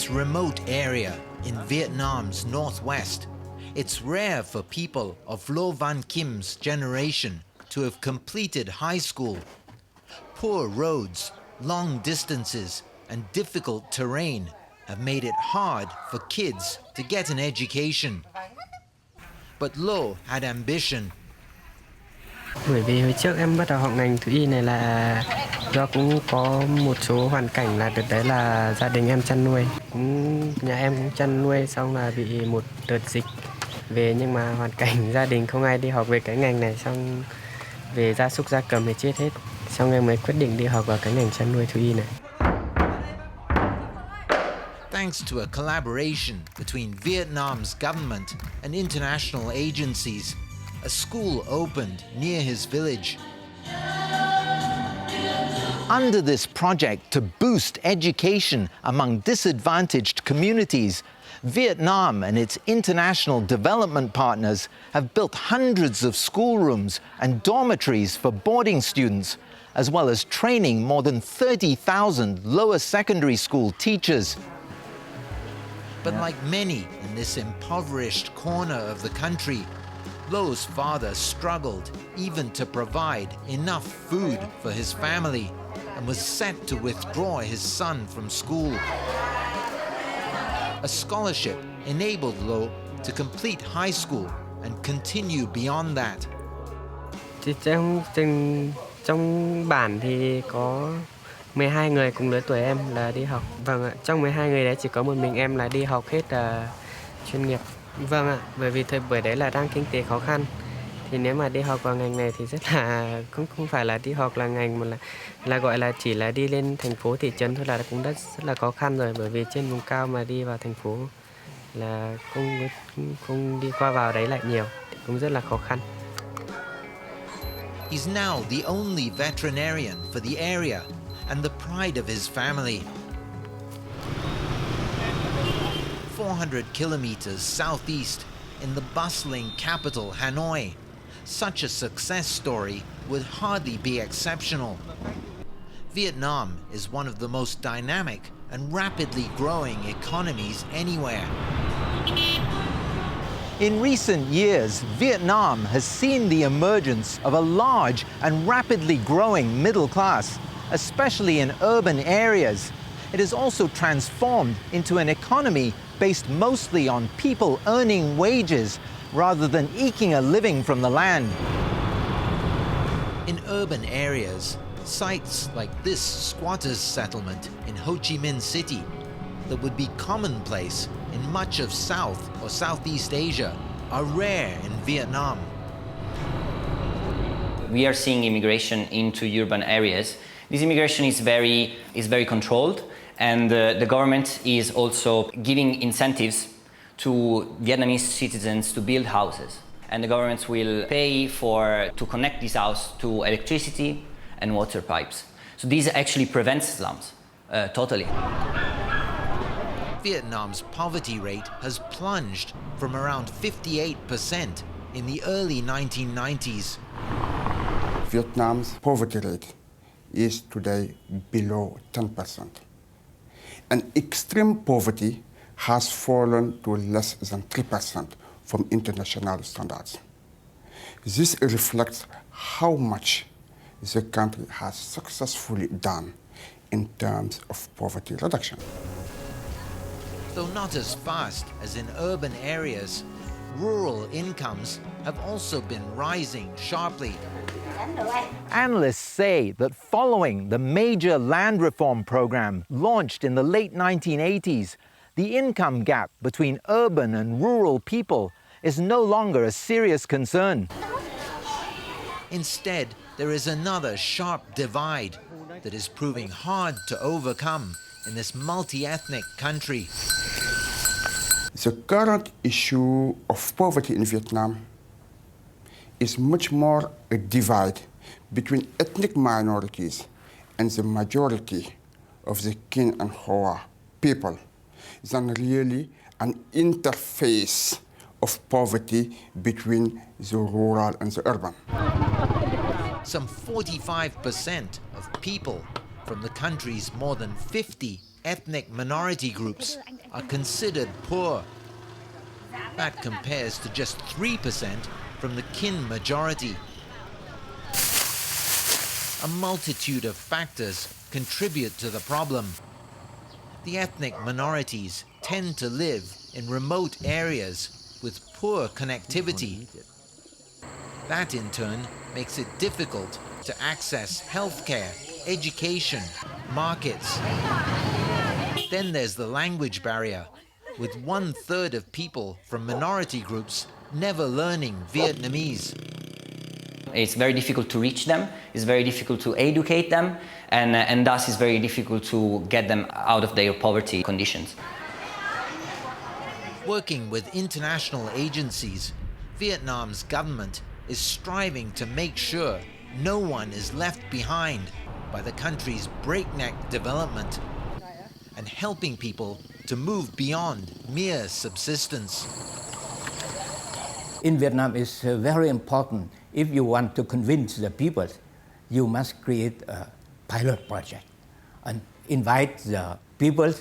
this remote area in Vietnam's northwest, it's rare for people of Lo Van Kim's generation to have completed high school. Poor roads, long distances, and difficult terrain have made it hard for kids to get an education. But Lo had ambition. Bởi vì hồi trước em bắt đầu học ngành thú y này là do cũng có một số hoàn cảnh là đợt đấy là gia đình em chăn nuôi. Nhà em cũng chăn nuôi xong là bị một đợt dịch về nhưng mà hoàn cảnh gia đình không ai đi học về cái ngành này, xong về gia súc gia cầm thì chết hết. Xong em mới quyết định đi học vào cái ngành chăn nuôi thú y này. Thanks to a collaboration between Vietnam's government and international agencies, a school opened near his village. Under this project to boost education among disadvantaged communities, Vietnam and its international development partners have built hundreds of schoolrooms and dormitories for boarding students, as well as training more than 30,000 lower secondary school teachers. But like many in this impoverished corner of the country, Lo's father struggled even to provide enough food for his family and was set to withdraw his son from school. A scholarship enabled Lo to complete high school and continue beyond that. Trong bản thì có 12 người cùng lứa tuổi em là đi học. Vâng ạ, trong 12 người đấy chỉ có một mình em là đi học hết chuyên nghiệp. Vâng ạ, bởi vì thời buổi đấy là đang kinh tế khó khăn. Thì nếu mà đi học vào ngành này thì rất là không phải là đi học là ngành mà là gọi là chỉ là đi lên thành phố thị trấn thôi là cũng rất là khó khăn rồi, bởi vì trên vùng cao mà đi vào thành phố là không đi qua vào đấy lại nhiều, cũng rất là khó khăn. He's now the only veterinarian for the area and the pride of his family. 400 kilometers southeast in the bustling capital Hanoi, such a success story would hardly be exceptional. Vietnam is one of the most dynamic and rapidly growing economies anywhere. In recent years, Vietnam has seen the emergence of a large and rapidly growing middle class, especially in urban areas. It has also transformed into an economy based mostly on people earning wages rather than eking a living from the land. In urban areas, sites like this squatters' settlement in Ho Chi Minh City that would be commonplace in much of South or Southeast Asia are rare in Vietnam. We are seeing immigration into urban areas. This immigration is very controlled, and the government is also giving incentives to Vietnamese citizens to build houses. And the government will pay to connect this house to electricity and water pipes. So this actually prevents slums totally. Vietnam's poverty rate has plunged from around 58% in the early 1990s. Vietnam's poverty rate is today below 10%. And extreme poverty has fallen to less than 3% from international standards. This reflects how much the country has successfully done in terms of poverty reduction. Though not as fast as in urban areas, rural incomes have also been rising sharply. Analysts say that following the major land reform program launched in the late 1980s, the income gap between urban and rural people is no longer a serious concern. Instead, there is another sharp divide that is proving hard to overcome in this multi-ethnic country. The current issue of poverty in Vietnam is much more a divide between ethnic minorities and the majority of the Kin and Hoa people than really an interface of poverty between the rural and the urban. Some 45% of people from the country's more than 50 ethnic minority groups are considered poor. That compares to just 3% from the Kin majority. A multitude of factors contribute to the problem. The ethnic minorities tend to live in remote areas with poor connectivity. That in turn makes it difficult to access healthcare, education, markets. Then there's the language barrier, with 1/3 of people from minority groups never learning Vietnamese. It's very difficult to reach them, it's very difficult to educate them, and thus it's very difficult to get them out of their poverty conditions. Working with international agencies, Vietnam's government is striving to make sure no one is left behind by the country's breakneck development and helping people to move beyond mere subsistence. In Vietnam, it's very important. If you want to convince the people, you must create a pilot project and invite the people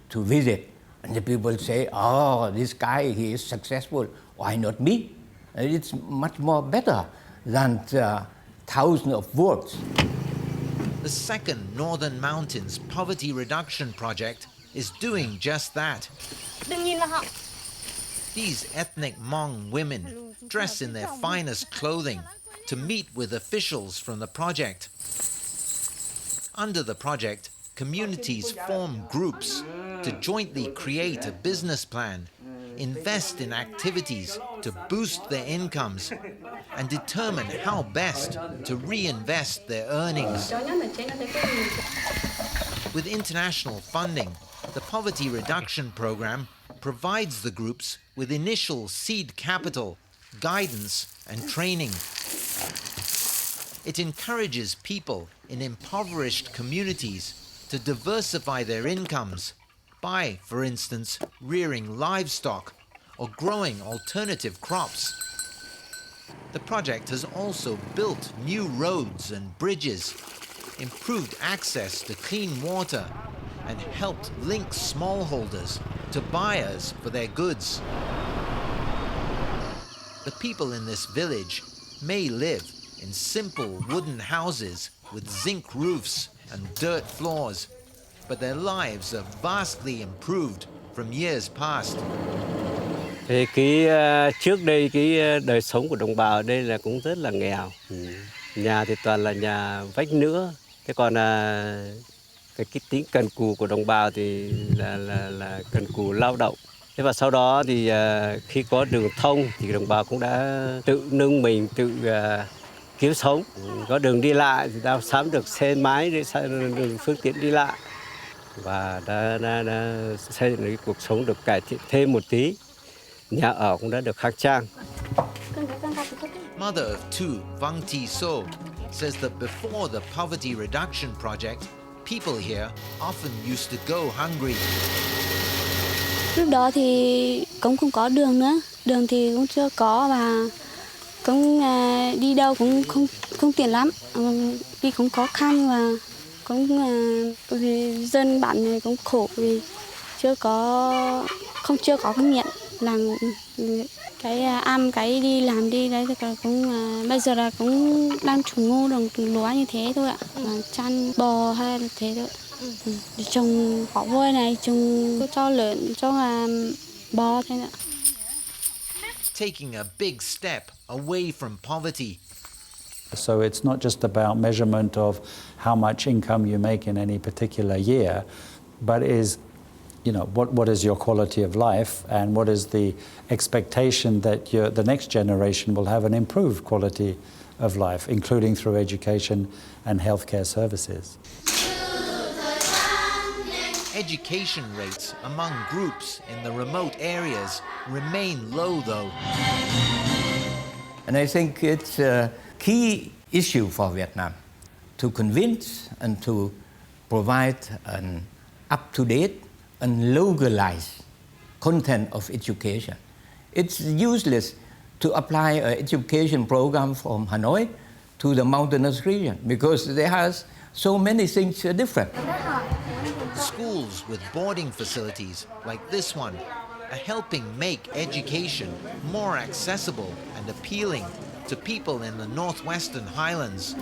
to visit. And the people say, oh, this guy, he is successful, why not me? It's much more better than thousands of words. The second Northern Mountains Poverty Reduction Project is doing just that. These ethnic Hmong women dress in their finest clothing to meet with officials from the project. Under the project, communities form groups to jointly create a business plan, invest in activities to boost their incomes, and determine how best to reinvest their earnings. With international funding, the Poverty Reduction Program provides the groups with initial seed capital, guidance, and training. It encourages people in impoverished communities to diversify their incomes by, for instance, rearing livestock or growing alternative crops. The project has also built new roads and bridges, improved access to clean water, and helped link smallholders to buyers for their goods. The people in this village may live in simple wooden houses with zinc roofs and dirt floors, but their lives are vastly improved from years past. Thì trước đây đời sống của đồng bào ở đây là cũng rất là nghèo. Nhà thì toàn là nhà vách nứa. Thế còn cái tính cần cù của đồng bào thì là cần cù lao động. Thế và sau đó thì khi có đường thông thì đồng bào cũng đã tự nâng mình, tự kiếm sống. Có đường đi lại thì đã sắm được xe máy để đường phương tiện đi lại. Và đã xây dựng cái cuộc sống được cải thiện thêm một tí. Nhà ở cũng đã được khang trang. Mother of two, Vang Thi So, says that before the Poverty Reduction Project, people here often used to go hungry. Lúc đó thì cũng không có đường nữa, đường thì cũng chưa có và cũng đi đâu cũng không tiện lắm, đi cũng khó khăn và cũng vì dân bản này cũng khổ vì chưa có kinh nghiệm làm cái ăn cái đi làm đi đấy thì cũng bây giờ là cũng đang trồng ngô trồng lúa như thế thôi ạ, chăn bò hay là thế thôi. Trồng cỏ vôi này, trồng cho lợn, cho bò thế ạ. Taking a big step away from poverty. So it's not just about measurement of how much income you make in any particular year, but is, you know, what is your quality of life and what is the expectation that the next generation will have an improved quality of life, including through education and healthcare services. Education rates among groups in the remote areas remain low, though. And I think it's a key issue for Vietnam to convince and to provide an up-to-date and localized content of education. It's useless to apply an education program from Hanoi to the mountainous region because there has so many things different. Schools schools with boarding facilities like this one are helping make education more accessible and appealing to people in the northwestern highlands.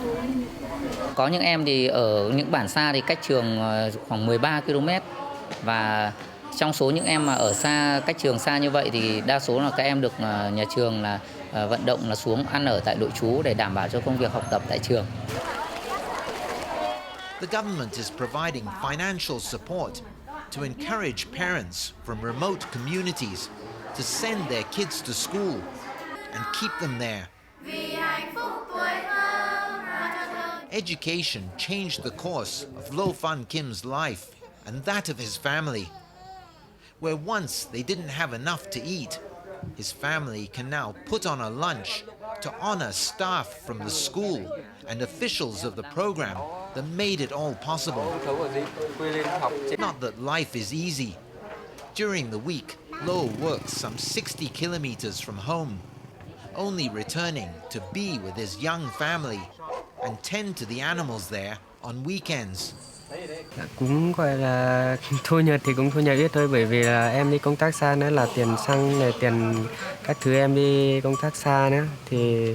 Có những em thì ở những bản xa thì cách trường khoảng 13 km, và trong số những em mà ở xa, cách trường xa như vậy thì đa số là các em được nhà trường là vận động là xuống ăn ở tại đội trú để đảm bảo cho công việc học tập tại trường. The government is providing financial support to encourage parents from remote communities to send their kids to school and keep them there. Education changed the course of Lo Phan Kim's life and that of his family. Where once they didn't have enough to eat, his family can now put on a lunch to honor staff from the school and officials of the program that made it all possible. Not that life is easy. During the week, Lo works some 60 kilometers from home, only returning to be with his young family and tend to the animals there on weekends. Cũng gọi là thu nhập thì cũng thu nhập ít thôi, bởi vì là em đi công tác xa nữa, là tiền xăng này, tiền các thứ em đi công tác xa nữa thì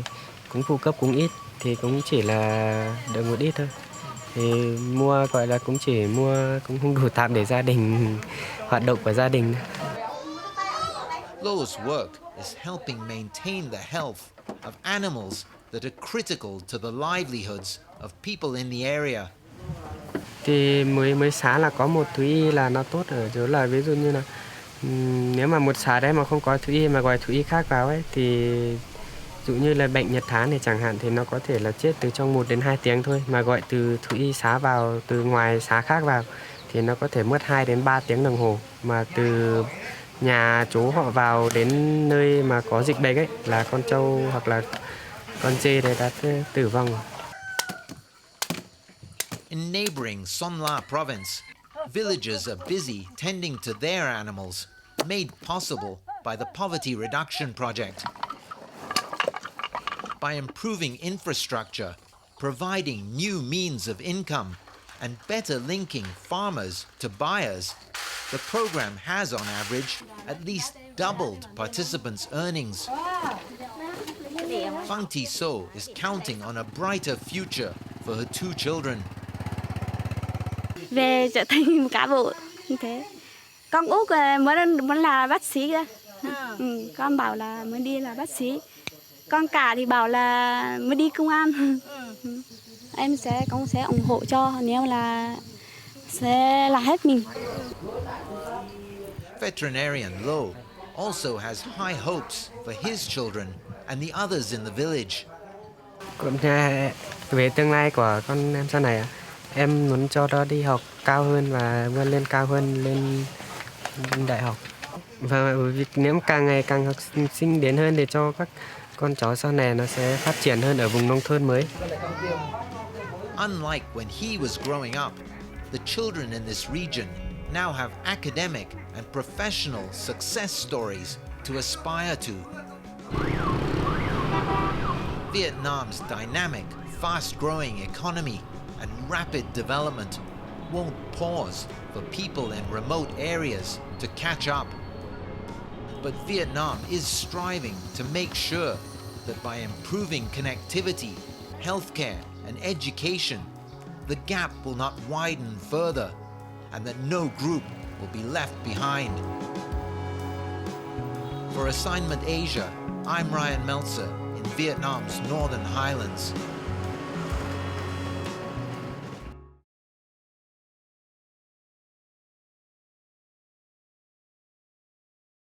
cũng phụ cấp cũng ít, thì cũng chỉ là được một ít thôi. Thì mua gọi là cũng chỉ mua cũng không đủ tạm để gia đình hoạt động của gia đình. Lo's work is helping maintain the health of animals that are critical to the livelihoods of people in the area. Thì mới xã là có một thú y là nó tốt ở chỗ là ví dụ như là nếu mà một xã đấy mà không có thú y mà gọi thú y khác vào ấy, thì dụ như là bệnh Nhật Tháng thì chẳng hạn thì nó có thể là chết từ trong 1 đến 2 tiếng thôi, mà gọi từ thú y xã vào, từ ngoài xã khác vào thì nó có thể mất 2 đến 3 tiếng đồng hồ, mà từ nhà chú họ vào đến nơi mà có dịch bệnh ấy là con trâu hoặc là con dê đấy đã tử vong. In neighboring Son La province, villagers are busy tending to their animals, made possible by the Poverty Reduction Project. By improving infrastructure, providing new means of income, and better linking farmers to buyers, the program has on average at least doubled participants' earnings. Phang Thi So is counting on a brighter future for her 2 children. Về trở thành một cán bộ như thế. Con út muốn là bác sĩ cơ. Con bảo là muốn đi là bác sĩ. Con cả thì bảo là muốn đi công an. Con sẽ ủng hộ cho, nếu là sẽ là hết mình. Veterinarian Lo also has high hopes for his children and the others in the village. Còn về tương lai của con em sau này, em muốn cho nó đi học cao hơn và vươn lên cao hơn, lên đại học. Và bởi vì nếu càng ngày càng học sinh đến hơn để cho các con cháu sau này nó sẽ phát triển hơn ở vùng nông thôn mới. Unlike when he was growing up, the children in this region now have academic and professional success stories to aspire to. Vietnam's dynamic, fast-growing economy and rapid development won't pause for people in remote areas to catch up. But Vietnam is striving to make sure that by improving connectivity, healthcare, and education, the gap will not widen further and that no group will be left behind. For Assignment Asia, I'm Rian Maelzer in Vietnam's Northern Highlands.